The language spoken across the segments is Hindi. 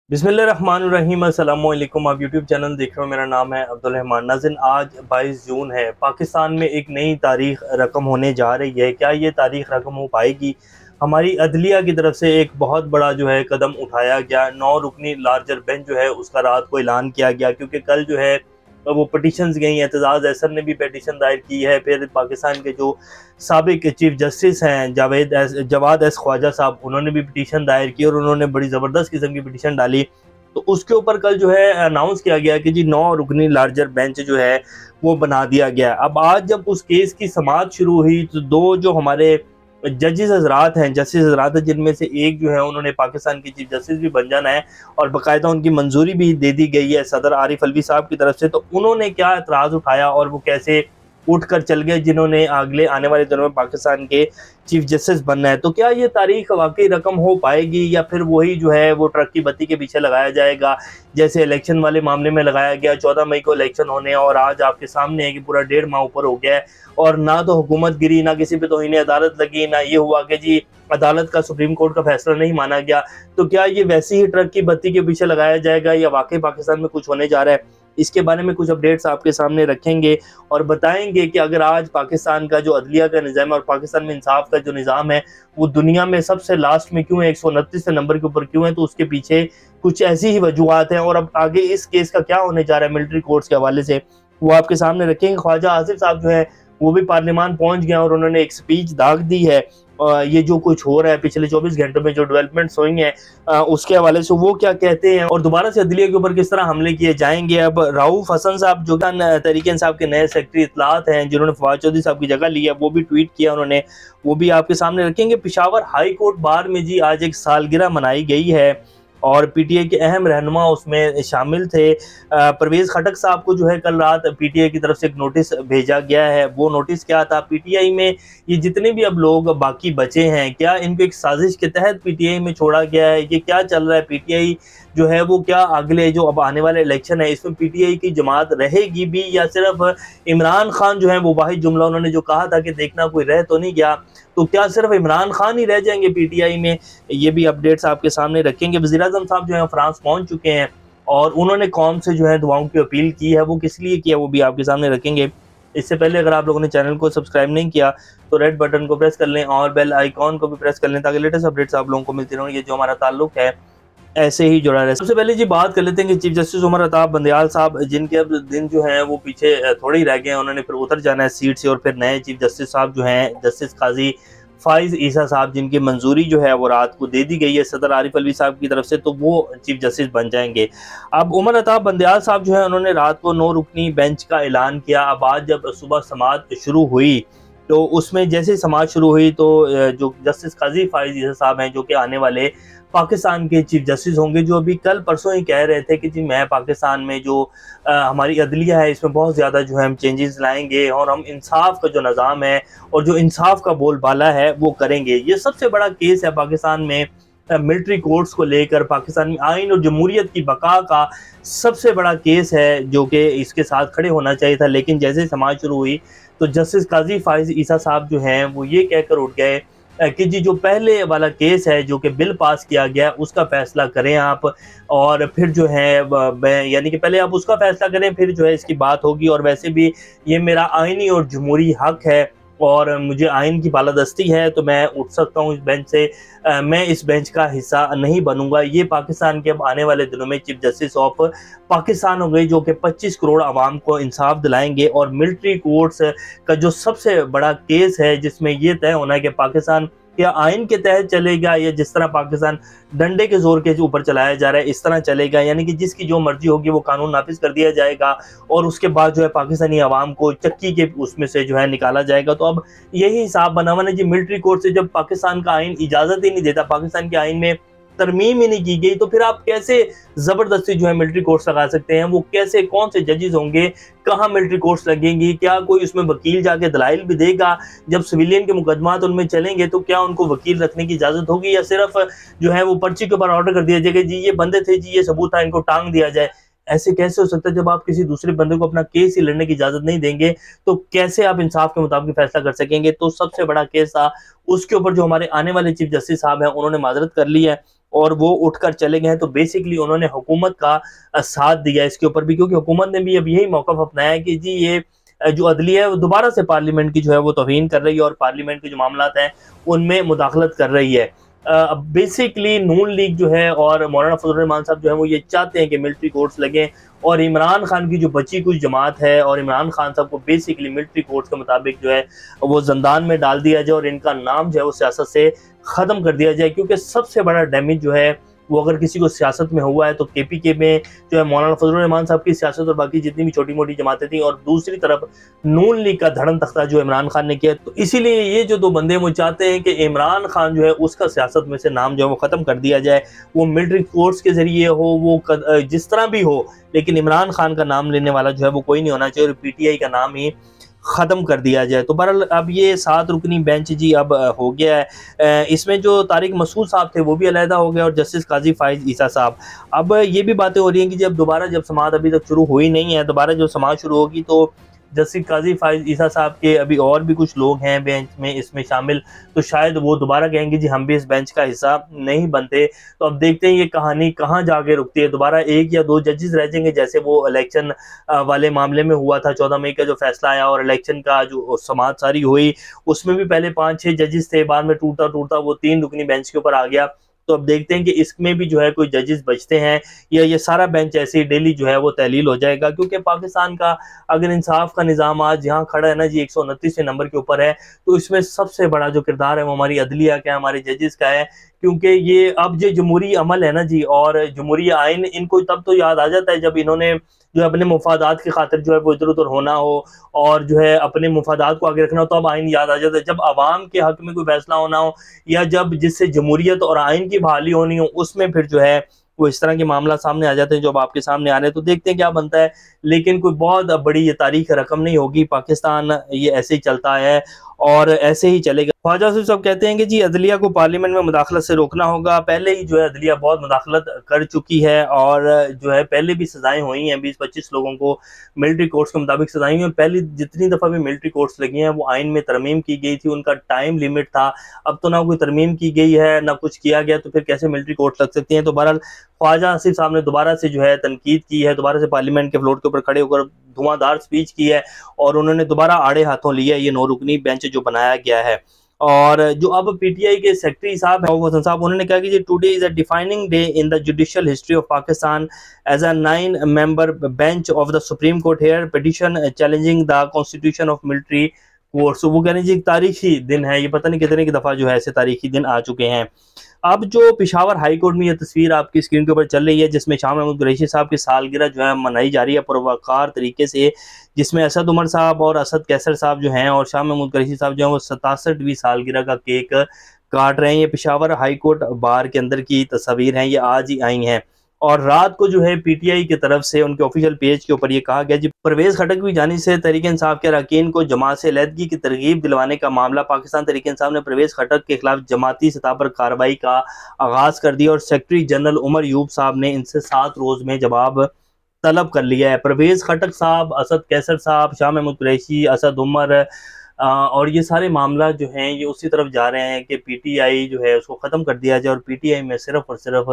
बिस्मिल्लाहिर्रहमानिर्रहीम अस्सलामुअलैकुम। आप यूट्यूब चैनल देख रहे हो, मेरा नाम है अब्दुल रहमान नाज़रीन। आज 22 जून है। पाकिस्तान में एक नई तारीख रकम होने जा रही है। क्या ये तारीख रकम हो पाएगी? हमारी अदलिया की तरफ से एक बहुत बड़ा जो है कदम उठाया गया। 9 रुकनी लार्जर बेंच जो है उसका रात को ऐलान किया गया, क्योंकि कल जो है वो पटिशन्स गई। एतजाज़ अहसन ने भी पटिशन दायर की है। फिर पाकिस्तान के जो साबिक चीफ जस्टिस हैं जवाद एस ख्वाजा साहब, उन्होंने भी पिटीशन दायर की और उन्होंने बड़ी ज़बरदस्त किस्म की पिटीशन डाली। तो उसके ऊपर कल जो है अनाउंस किया गया कि जी 9 रुकनी लार्जर बेंच जो है वो बना दिया गया। अब आज जब उस केस की समाअत शुरू हुई तो दो जो हमारे जजेस हजरात हैं, जस्टिस हजरात हैं, जिनमें से एक जो है उन्होंने पाकिस्तान की चीफ जस्टिस भी बन जाना है और बाकायदा उनकी मंजूरी भी दे दी गई है सदर आरिफ अलवी साहब की तरफ से। तो उन्होंने क्या एतराज़ उठाया और वो कैसे उठ कर चल गए, जिन्होंने अगले आने वाले दिनों में पाकिस्तान के चीफ जस्टिस बनना है। तो क्या ये तारीख वाकई रकम हो पाएगी या फिर वही जो है वो ट्रक की बत्ती के पीछे लगाया जाएगा, जैसे इलेक्शन वाले मामले में लगाया गया। 14 मई को इलेक्शन होने और आज आपके सामने है कि पूरा 1.5 माह ऊपर हो गया है और ना तो हुकूमत गिरी, ना किसी पे तौहीन अदालत लगी, ना ये हुआ कि जी अदालत का सुप्रीम कोर्ट का फैसला नहीं माना गया। तो क्या ये वैसे ही ट्रक की बत्ती के पीछे लगाया जाएगा या वाकई पाकिस्तान में कुछ होने जा रहा है? इसके बारे में कुछ अपडेट्स आपके सामने रखेंगे और बताएंगे कि अगर आज पाकिस्तान का जो अदलिया का निज़ाम है और पाकिस्तान में इंसाफ का जो निज़ाम है वो दुनिया में सबसे लास्ट में क्यों है, 129 नंबर के ऊपर क्यों है, तो उसके पीछे कुछ ऐसी ही वजूहत हैं। और अब आगे इस केस का क्या होने जा रहा है मिलिट्री कोर्ट्स के हवाले से, वो आपके सामने रखेंगे। ख्वाजा आसिफ साहब जो है वो भी पार्लियामान पहुंच गए और उन्होंने एक स्पीच दाग दी है। ये जो कुछ हो रहा है पिछले 24 घंटों में जो डेवलपमेंट्स हुई हैं उसके हवाले से वो क्या कहते हैं और दोबारा से अदलिया के ऊपर किस तरह हमले किए जाएंगे। अब राऊफ हसन साहब जो तहरीक इंसाफ के नए सेक्रेटरी इत्तलात हैं, जिन्होंने फवाद चौधरी साहब की जगह ली है, वो भी ट्वीट किया उन्होंने, वो भी आपके सामने रखेंगे। पेशावर हाई कोर्ट बार में जी आज एक सालगिरह मनाई गई है और पीटीआई के अहम रहनुमा उसमें शामिल थे। परवेज़ खटक साहब को जो है कल रात पीटीआई की तरफ से एक नोटिस भेजा गया है। वो नोटिस क्या था? पीटीआई में ये जितने भी अब लोग बाकी बचे हैं, क्या इनको एक साजिश के तहत पीटीआई में छोड़ा गया है? ये क्या चल रहा है? पीटीआई जो है वो क्या अगले जो अब आने वाले इलेक्शन है इसमें पीटीआई की जमात रहेगी भी या सिर्फ इमरान खान जो है वो वाहिद जुमला उन्होंने जो कहा था कि देखना कोई रह तो नहीं गया, तो क्या सिर्फ इमरान खान ही रह जाएंगे पीटीआई में? ये भी अपडेट्स आपके सामने रखेंगे। वज़ीर आज़म साहब जो है फ्रांस पहुंच चुके हैं और उन्होंने कौम से जो है दुआओं की अपील की है, वो किस लिए किया वो भी आपके सामने रखेंगे। इससे पहले अगर आप लोगों ने चैनल को सब्सक्राइब नहीं किया तो रेड बटन को प्रेस कर लें और बेल आइकॉन को भी प्रेस कर लें ताकि लेटेस्ट अपडेट्स आप लोगों को मिलती रहें। ये जो हमारा ताल्लुक है ऐसे ही जुड़ा रहे। सबसे पहले जी बात कर लेते हैं कि चीफ जस्टिस उमर अताब बंदयाल साहब, जिनके अब दिन जो है वो पीछे थोड़े ही रह गए हैं, उन्होंने फिर उतर जाना है सीट से और फिर नए चीफ जस्टिस साहब जो हैं जस्टिस काजी फाइज ईसा साहब, जिनकी मंजूरी जो है वो रात को दे दी गई है सदर आरिफ अलवी साहब की तरफ से, तो वो चीफ जस्टिस बन जाएंगे। अब उमर अताब बंदयाल साहब जो है उन्होंने रात को 9 रुकनी बेंच का ऐलान किया। अब आज जब सुबह समाअत शुरू हुई तो उसमें जैसे ही समाअत शुरू हुई तो जो जस्टिस काजी फाइज ईसा साहब हैं जो कि आने वाले पाकिस्तान के चीफ जस्टिस होंगे, जो अभी कल परसों ही कह रहे थे कि जी मैं पाकिस्तान में जो हमारी अदलिया है इसमें बहुत ज़्यादा जो है हम चेंजेस लाएंगे और हम इंसाफ का जो निज़ाम है और जो इंसाफ का बोलबाला है वो करेंगे। ये सबसे बड़ा केस है पाकिस्तान में मिलिट्री कोर्ट्स को लेकर। पाकिस्तान में आइन और जमहूरियत की बका का सबसे बड़ा केस है जो कि इसके साथ खड़े होना चाहिए था। लेकिन जैसे ही समाज शुरू हुई तो जस्टिस काजी फाइज ईसा साहब जो हैं वो ये कहकर उठ गए कि जी जो पहले वाला केस है जो कि बिल पास किया गया उसका फैसला करें आप, और फिर जो है यानी कि पहले आप उसका फैसला करें फिर जो है इसकी बात होगी। और वैसे भी ये मेरा आइनी और जमहूरी हक है और मुझे आइन की बालादस्ती है तो मैं उठ सकता हूँ इस बेंच से। मैं इस बेंच का हिस्सा नहीं बनूंगा। ये पाकिस्तान के अब आने वाले दिनों में चीफ जस्टिस ऑफ पाकिस्तान हो गई, जो कि 25 करोड़ आवाम को इंसाफ दिलाएंगे। और मिलिट्री कोर्ट्स का जो सबसे बड़ा केस है जिसमें ये तय होना है कि पाकिस्तान या आइन के तहत चलेगा या जिस तरह पाकिस्तान डंडे के जोर के ऊपर चलाया जा रहा है इस तरह चलेगा, यानी कि जिसकी जो मर्जी होगी वो कानून नाफिज कर दिया जाएगा और उसके बाद जो है पाकिस्तानी आवाम को चक्की के उसमें से जो है निकाला जाएगा। तो अब यही हिसाब बना हुआ है जी मिलिट्री कोर्ट से। जब पाकिस्तान का आइन इजाजत ही नहीं देता, पाकिस्तान के आइन में तरमीम ही नहीं की गई, तो फिर आप कैसे जबरदस्ती जो है मिलिट्री कोर्ट्स लगा सकते हैं? वो कैसे, कौन से जजेस होंगे, कहाँ मिलिट्री कोर्ट्स लगेंगी? क्या कोई उसमें वकील जाके दलाइल भी देगा? जब सिविलियन के मुकदमात उनमें चलेंगे तो क्या उनको वकील रखने की इजाजत होगी या सिर्फ जो है वो पर्ची के ऊपर ऑर्डर कर दिया जाएगा जी ये बंदे थे जी ये सबूत था इनको टांग दिया जाए? ऐसे कैसे हो सकता है? जब आप किसी दूसरे बंदे को अपना केस ही लड़ने की इजाजत नहीं देंगे तो कैसे आप इंसाफ के मुताबिक फैसला कर सकेंगे? तो सबसे बड़ा केस था, उसके ऊपर जो हमारे आने वाले चीफ जस्टिस साहब हैं उन्होंने माजरत कर ली है और वो उठकर चले गए हैं। तो बेसिकली उन्होंने हुकूमत का साथ दिया इसके ऊपर भी, क्योंकि हुकूमत ने भी अब यही मौक़िफ़ अपनाया है कि जी ये जो अदलिया है वो दोबारा से पार्लियामेंट की जो है वो तौहीन कर रही है और पार्लियामेंट के जो मामलात हैं उनमें मुदाखलत कर रही है। बेसिकली नून लीग जो है और मौलाना फजल रहमान साहब जो है वो ये चाहते हैं कि मिलिट्री कोर्ट्स लगें और इमरान खान की जो बची कुछ जमात है और इमरान खान साहब को बेसिकली मिलिट्री कोर्ट्स के मुताबिक जो है वो जंदान में डाल दिया जाए और इनका नाम जो है वो सियासत से ख़त्म कर दिया जाए। क्योंकि सबसे बड़ा डैमेज जो है वो अगर किसी को सियासत में हुआ है तो केपीके में जो है मौलाना फजल रहमान साहब की सियासत और बाकी जितनी भी छोटी मोटी जमातें थी, और दूसरी तरफ नून लीग का धड़न तख्ता जो इमरान खान ने किया। तो इसीलिए ये जो दो बंदे वो चाहते हैं कि इमरान खान जो है उसका सियासत में से नाम जो है वो ख़त्म कर दिया जाए, वो मिलिट्री कोर्ट्स के ज़रिए हो, वो जिस तरह भी हो, लेकिन इमरान खान का नाम लेने वाला जो है वो कोई नहीं होना चाहिए और पीटीआई का नाम ही ख़त्म कर दिया जाए। तो बहरहाल अब ये 7 रुकनी बेंच जी अब हो गया है। इसमें जो तारिक मसूद साहब थे वो भी अलहदा हो गया और जस्टिस काजी फाइज ईसा साहब। अब ये भी बातें हो रही हैं कि जब समाअत अभी तक शुरू हुई नहीं है, दोबारा जब समाअत शुरू होगी तो जस्टिस काजी फाइज ईसा साहब के अभी और भी कुछ लोग हैं बेंच में इसमें शामिल, तो शायद वो दोबारा कहेंगे जी हम भी इस बेंच का हिस्सा नहीं बनते। तो अब देखते हैं ये कहानी कहाँ जाके रुकती है। दोबारा 1 या 2 जजेस रह जाएंगे, जैसे वो इलेक्शन वाले मामले में हुआ था, 14 मई का जो फैसला आया और इलेक्शन का जो समाअत सारी हुई उसमें भी पहले 5-6 जजेस थे, बाद में टूटता टूटता वो 3 रुकनी बेंच के ऊपर आ गया। तो अब देखते हैं कि इसमें भी जो है कोई जजेस बचते हैं या ये सारा बेंच ऐसे ही डेली जो है वो तहलील हो जाएगा। क्योंकि पाकिस्तान का अगर इंसाफ का निज़ाम आज यहाँ खड़ा है ना जी 129वें नंबर के ऊपर है, तो इसमें सबसे बड़ा जो किरदार है वो हमारी अदलिया का है, हमारे जजेस का है। क्योंकि ये अब जो जमहूरी अमल है ना जी और जमहूरी आइन, इनको तब तो याद आ जाता है जब इन्होंने जो अपने मुफादात की खातिर जो है वो इधर उधर होना हो और जो है अपने मुफादात को आगे रखना हो, तो अब आइन याद आ जाता है। जब आवाम के हक में कोई फैसला होना हो या जब जिससे जमहूरियत और आइन की बहाली होनी हो, उसमें फिर जो है वो इस तरह के मामला सामने आ जाते हैं जो अब आपके सामने आ रहे हैं। तो देखते हैं क्या बनता है, लेकिन कोई बहुत बड़ी ये तारीख रकम नहीं होगी। पाकिस्तान ये ऐसे ही चलता है और ऐसे ही चलेगा। ख्वाजा आसिफ साहब कहते हैं कि जी अदलिया को पार्लियामेंट में मुदाखलत से रोकना होगा। पहले ही जो है अदलिया बहुत मुदाखलत कर चुकी है और जो है पहले भी सजाएं हुई हैं, 20-25 लोगों को मिलिट्री कोर्ट्स के मुताबिक सजाएं हुई हैं। पहली जितनी दफ़ा भी मिलिट्री कोर्ट्स लगी हैं वो आइन में तरमीम की गई थी, उनका टाइम लिमिट था। अब तो ना कोई तरमीम की गई है ना कुछ किया गया, तो फिर कैसे मिलिट्री कोर्ट लग सकती हैं। तो बहरहाल ख्वाजा आसिफ साहब ने दोबारा से जो है तनकीद की है, दोबारा से पार्लियामेंट के फ्लोर के ऊपर खड़े होकर धुआंधार स्पीच की है और उन्होंने दोबारा आड़े हाथों लिया ये 9 रुकनी बेंच जो बनाया गया है। और जो अब पीटीआई के सेक्रेटरी साहब हैं वसन साहब, उन्होंने कहा कि today is a defining day in the judicial history of Pakistan as a 9 member bench of the supreme court hear petition challenging the constitution of military courts. वो कह रहे हैं जी एक तारीखी दिन है, ये पता नहीं कितने की दफ़ा जो है ऐसे तारीखी दिन आ चुके हैं। अब जो पेशावर हाई कोर्ट में ये तस्वीर आपकी स्क्रीन के ऊपर चल रही है जिसमें शाह महमूद कुरैशी साहब की सालगिरह जो है मनाई जा रही है पुरवकार तरीके से, जिसमें असद उमर साहब और असद कैसर साहब जो हैं और शाह महमूद कुरैशी साहब जो हैं वो 67वीं सालगिरह का केक काट रहे हैं। ये पेशावर हाई कोर्ट बार के अंदर की तस्वीर हैं, ये आज ही आई हैं। और रात को जो है पीटीआई की तरफ से उनके ऑफिशियल पेज के ऊपर ये कहा गया जी परवेज खटक की जानिब से तहरीक इंसाफ के अरकान को जमात से अलहदगी की तरगीब दिलवाने का मामला। पाकिस्तान तहरीक इंसाफ ने परवेज खटक के खिलाफ जमाती सतह पर कार्रवाई का आगाज कर दिया और सेक्रेटरी जनरल उमर यूब साहब ने इनसे 7 रोज में जवाब तलब कर लिया है। परवेज खटक साहब, असद कैसर साहब, शाह महमूद कुरैशी, असद उमर और ये सारे मामला जो हैं ये उसी तरफ जा रहे हैं कि पीटीआई जो है उसको ख़त्म कर दिया जाए और पीटीआई में सिर्फ और सिर्फ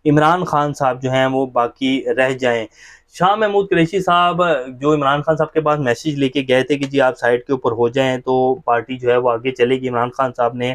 इमरान खान साहब जो हैं वो बाकी रह जाएं। शाह महमूद कुरैशी साहब जो इमरान खान साहब के पास मैसेज लेके गए थे कि जी आप साइड के ऊपर हो जाएं तो पार्टी जो है वो आगे चलेगी, इमरान खान साहब ने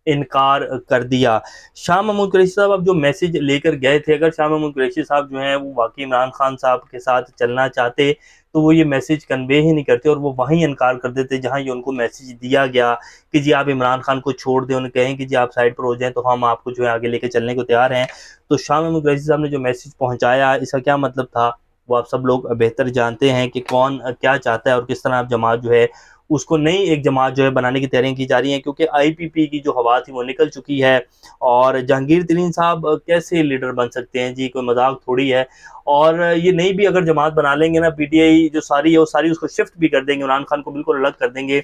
इनकार कर दिया। शाह महमूद कुरैशी साहब अब जो मैसेज लेकर गए थे, अगर शाह महमूद कुरैशी साहब जो हैं वो वाकई इमरान खान साहब के साथ चलना चाहते तो वो ये मैसेज कन्वे ही नहीं करते और वो वहीं इनकार कर देते जहां ये उनको मैसेज दिया गया कि जी आप इमरान खान को छोड़ दें, उन्हें कहें कि जी आप साइड पर हो जाएं तो हम आपको जो है आगे लेके चलने को तैयार हैं। तो शाह महमूद कुरैशी साहब ने जो मैसेज पहुँचाया इसका क्या मतलब था वो आप सब लोग बेहतर जानते हैं कि कौन क्या चाहता है और किस तरह आप जमात जो है उसको नई एक जमात जो है बनाने की तैयारियां की जा रही हैं। क्योंकि आईपीपी की जो हवा थी वो निकल चुकी है और जहांगीर तरीन साहब कैसे लीडर बन सकते हैं जी, कोई मजाक थोड़ी है। और ये नई भी अगर जमात बना लेंगे ना पीटीआई जो सारी है वो सारी उसको शिफ्ट भी कर देंगे, इमरान खान को बिल्कुल अलग कर देंगे,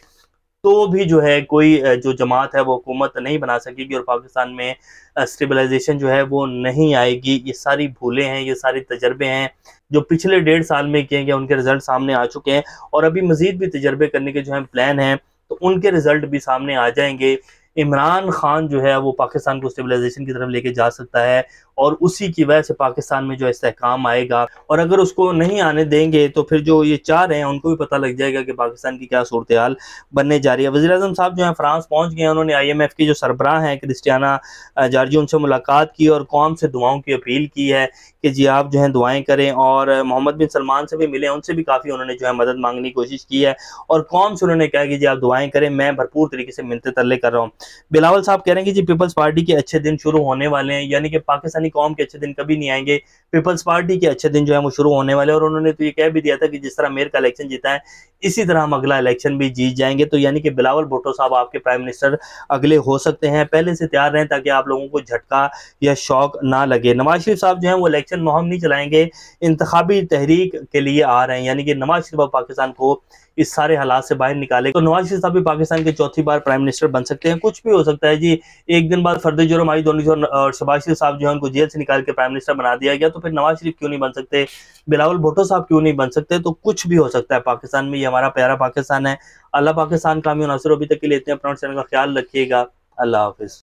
तो भी जो है कोई जो जमात है वो हुकूमत नहीं बना सकेगी और पाकिस्तान में स्टेबलाइजेशन जो है वो नहीं आएगी। ये सारी भूलें हैं, ये सारे तजर्बे हैं जो पिछले 1.5 साल में किए गए, उनके रिजल्ट सामने आ चुके हैं और अभी मजीद भी तजर्बे करने के जो है प्लान हैं तो उनके रिजल्ट भी सामने आ जाएंगे। इमरान खान जो है वो पाकिस्तान को स्टेबलाइजेशन की तरफ लेके जा सकता है और उसी की वजह से पाकिस्तान में जो इस्तेहकाम आएगा। और अगर उसको नहीं आने देंगे तो फिर जो ये चाह रहे हैं उनको भी पता लग जाएगा कि पाकिस्तान की क्या सूरत हाल बनने जा रही है। वज़ीर आज़म साहब जो है फ्रांस पहुंच गए हैं, उन्होंने IMF की जो सरबराह हैं क्रिस्टियाना जॉर्जी उनसे मुलाकात की और कौम से दुआओं की अपील की है कि जी आप जो है दुआएं करें। और मोहम्मद बिन सलमान से भी मिले, उनसे भी काफ़ी उन्होंने जो है मदद मांगने की कोशिश की है और कौम से उन्होंने कहा कि जी आप दुआएं करें, मैं भरपूर तरीके से मिन्नतें तरले कर रहा हूँ। बिलावल साहब कह रहे हैं कि जी पीपल्स पार्टी के अच्छे दिन शुरू होने वाले हैं, यानी कि पाकिस्तानी कौम के अच्छे दिन कभी नहीं आएंगे, पीपल्स पार्टी के अच्छे दिन जो है वो शुरू होने वाले हैं। और उन्होंने तो ये कह भी दिया था कि जिस तरह मेयर का इलेक्शन जीता है इसी तरह हम अगला इलेक्शन भी जीत जाएंगे। तो यानी कि बिलावल भुट्टो साहब आपके प्राइम मिनिस्टर अगले हो सकते हैं, पहले से तैयार रहें ताकि आप लोगों को झटका या शौक ना लगे। नवाज शरीफ साहब जो है वो इलेक्शन मुहिम नहीं चलाएंगे, इंतखाबी तहरीक के लिए आ रहे हैं, यानी कि नवाज शरीफ पाकिस्तान को इस सारे हालात से बाहर निकाले। तो नवाज शरीफ साहब भी पाकिस्तान के चौथी बार प्राइम मिनिस्टर बन सकते हैं, कुछ भी हो सकता है जी। एक दिन बाद फर्द जुर्म आई और शहबाज शरीफ साहब जो है उनको जेल से निकाल के प्राइम मिनिस्टर बना दिया गया, तो फिर नवाज शरीफ क्यों नहीं बन सकते, बिलावल भुट्टो साहब क्यों नहीं बन सकते। तो कुछ भी हो सकता है पाकिस्तान में, ये हमारा प्यारा पाकिस्तान है। अल्लाह पाकिस्तान कामयाब नासिर। अभी तक के लिए इतने, अपना चैनल का ख्याल रखिएगा। अल्लाह हाफिज।